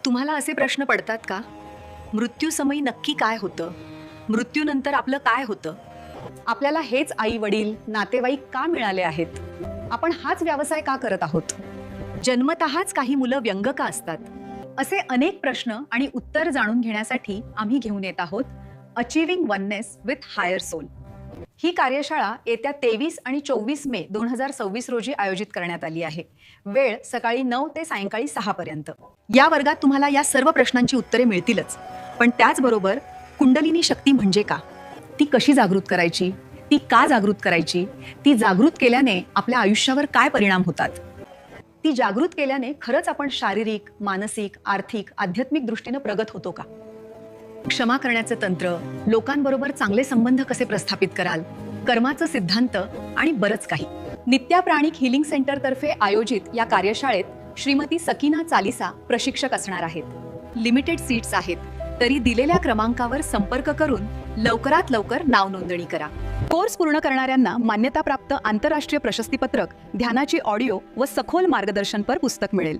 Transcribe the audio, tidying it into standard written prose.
तुम्हाला असे प्रश्न पडतात का? मृत्यूसमयी नक्की काय होतं? मृत्यूनंतर आपलं काय होतं? आपल्याला हेच आई वडील नातेवाईक का मिळाले आहेत? आपण हाच व्यवसाय का करत आहोत? जन्मतःच काही मुलं व्यंग का असतात? असे अनेक प्रश्न आणि उत्तर जाणून घेण्यासाठी आम्ही घेऊन येत आहोत achieving oneness with higher soul. ही कार्यशाळा येत्या 23 आणि 24 मे 2026 रोजी आयोजित करण्यात आली आहे. वेळ सकाळी 9 ते सायंकाळी 6 पर्यंत. या वर्गात तुम्हाला या सर्व प्रश्नांची उत्तरे मिळतीलच, पण त्याचबरोबर कुंडलिनी शक्ती म्हणजे का? ती कशी जागृत करायची? ती का जागृत करायची? ती जागृत केल्याने आपल्या आयुष्यावर काय परिणाम होतात? ती जागृत केल्याने खरंच आपण शारीरिक, मानसिक, आर्थिक, आध्यात्मिक दृष्टीने प्रगत होतो का? क्षमा करण्याचं तंत्र, लोकांबरोबर चांगले संबंध कसे प्रस्थापित कराल, कर्माचं सिद्धांत आणि बरंच काही. नित्या प्राणिक हिलिंग सेंटर तर्फे आयोजित या कार्यशाळेत श्रीमती सकीना चालिसा प्रशिक्षक असणार आहेत. लिमिटेड सीट्स आहेत, तरी दिलेल्या क्रमांकावर संपर्क करून लवकरात लवकर नाव नोंदणी करा. कोर्स पूर्ण करणाऱ्यांना मान्यताप्राप्त आंतरराष्ट्रीय प्रशस्तीपत्रक, ध्यानाची ऑडिओ व सखोल मार्गदर्शनपर पुस्तक मिळेल.